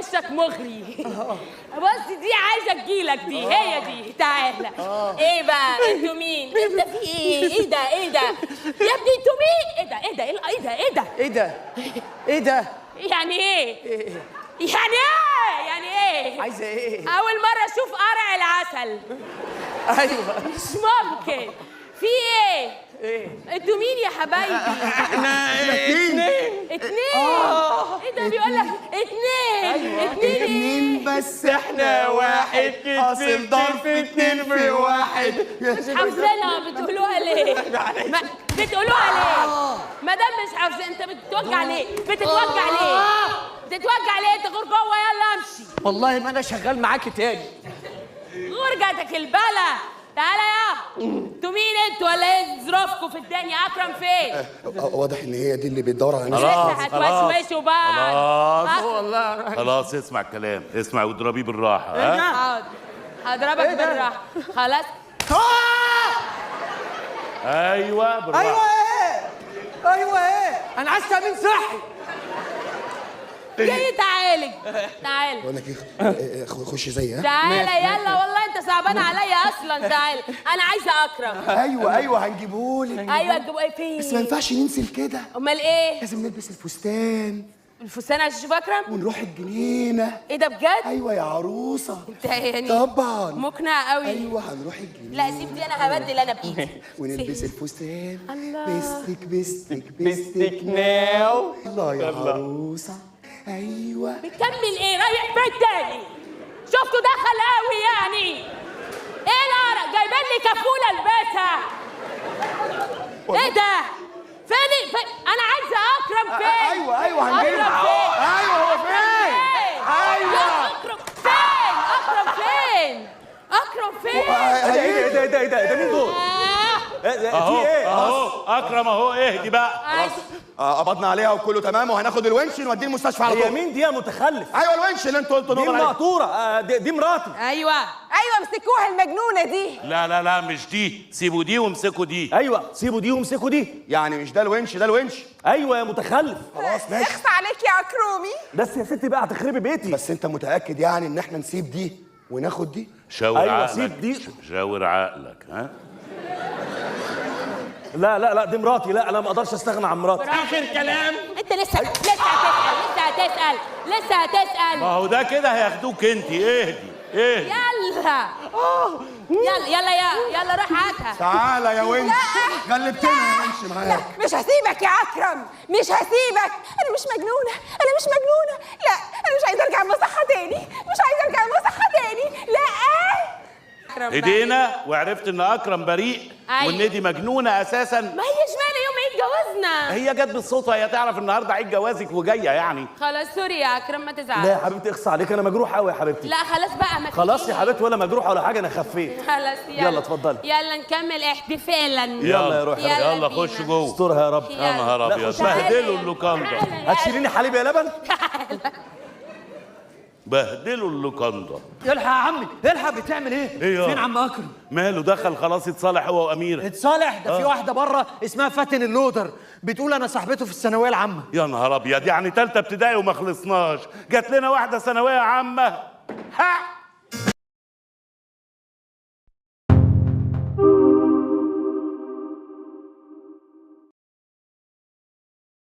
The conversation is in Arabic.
وشك مغري. بص دي عايزه تجيلك دي، هي دي. تعالى. ايه بقى انتوا مين؟ انت في ايه؟ ايه ده؟ ايه ده؟ يا ابني انتوا مين؟ ايه ده؟ ايه ده؟ ايه ده؟ ايه ده؟ ايه ده؟ ايه ده؟ يعني ايه؟ يعني ايه؟ يعني ايه؟ عايزه ايه؟ اول مره اشوف قرع العسل. ايوه مش ممكن. في ايه؟ ايه؟ انتوا مين يا حبايبي؟ احنا اتنين. ايه ده بيقول لك اتنين؟ اتنين بس احنا واحد، حاصل ضرب اتنين في واحد. حافظينها بتقولوها ليه؟ بتقولوها ليه؟ ما دام مش حافظين انت بتتوجع ليه؟ بتتوجع ليه؟ بتتوجع ليه؟ انت غور جوه يلا امشي. والله ما انا شغال معاكي تاني. غور جاتك البلا. تعالى يا انتوا مين انتوا ولا ايه ظروفكم في الدنيا؟ اكرم فين؟ واضح ان هي دي اللي بتدور على نفسها. لسه هتوشوشوا بقى. خلاص والله خلاص، اسمع الكلام، اسمع واضربيه بالراحه. ها حاضر هضربك بالراحه. خلاص. ايوه بالراحه. ايوه ايه؟ ايوه ايه؟ انا عايز تامين صحي. جاي تعالج. تعالى بقول لك ايه، خش زي ها. تعالى يلا، والله انت صعبان عليا اصلا. تعالى انا عايزه اكرم. ايوه هنجيبهولك. ايوه تجيبوا ايه فين؟ بس ما ينفعش ننزل كده، امال ايه؟ لازم نلبس الفستان الفستان عشان اشوف اكرم. ونروح الجنينه. ايه ده بجد؟ ايوه يا عروسه. انت يعني طبعا مقنع قوي. ايوه هنروح الجنينه. لا سيب دي، انا هبدل انا بايدي. ونلبس الفستان. الله. بستك ناو. الله يا عروسه. ايوه بتكمل ايه؟ رايح فين تاني؟ شفتوا دخل قوي يعني. ايه العرق؟ جايبين لي كفوله البسها. ايه ده؟ فين؟ انا عايزه اكرم فين؟ ايوه هنجيبه. اكرم فين؟ ايوه هو فين؟ يا اكرم فين؟ اكرم فين؟ اكرم فين؟ ايه ده مين دول؟ اهو اهو اكرم اهو. اهدي بقى. قبضنا عليها وكله تمام، وهناخد الونش نوديه المستشفى على طول. هي مين دي يا متخلف؟ ايوه الونش اللي انتوا قلتوا دي نقول عليه. المقطوره، دي مراتي. ايوه مسكوها المجنونه دي. لا مش دي، سيبوا دي وامسكوا دي. ايوه سيبوا دي وامسكوا دي. يعني مش ده الونش، ده الونش. ايوه يا متخلف. خلاص ماشي. اخفى عليك يا عكرومي. بس يا ستي بقى هتخربي بيتي. بس انت متاكد يعني ان احنا نسيب دي وناخد دي؟ شاور أيوة، عقلك. سيب دي. شاور عقلك. ها لا دي مراتي. لا انا ما اقدرش استغنى عن مراتي. اخر كلام. انت لسه هتسال. ما هو ده كده هياخدوك انت. اهدي. يلا يلا روح هاتها. تعالى يا ونش. غلبتنا يا ونش معاك. مش هسيبك يا عكرم، مش هسيبك. انا مش مجنونه. لا انا مش عايزه ارجع المصحه تاني. لا هدينا وعرفت ان اكرم بريء. أيوة. وان دي مجنونه اساسا. ما هي اشمعنى يوم عيد جوازنا؟ هي جت بالصدفه، هي تعرف النهارده عيد جوازك وجايه يعني. خلاص سوري يا اكرم ما تزعلش. لا يا حبيبتي اخص عليك، انا مجروح قوي يا حبيبتي. لا خلاص بقى ما خلاص يا حبيبتي، ولا مجروح ولا حاجه، انا خفيت. خلاص يلا اتفضلي. يلا نكمل احتفالا. يلا يا روحي. يلا بينا. خش جوه. استرها يا رب. يا نهار لا، ابيض، خش. بهدلوا اللوكاندا. هتشيليني حليب يا لبن؟ بهدلوا اللوكاندا. الحق يا عمي، الحق. بتعمل ايه؟ إيه يا؟ فين عم اكرم؟ ماله دخل خلاص يتصالح هو واميره. اتصالح؟ ده في واحده بره اسمها فاتن اللودر، بتقول انا صاحبته في الثانويه العامه. يا نهار ابيض، يعني تالتة ابتدائي وما خلصناش، جات لنا واحده ثانويه عامه. ها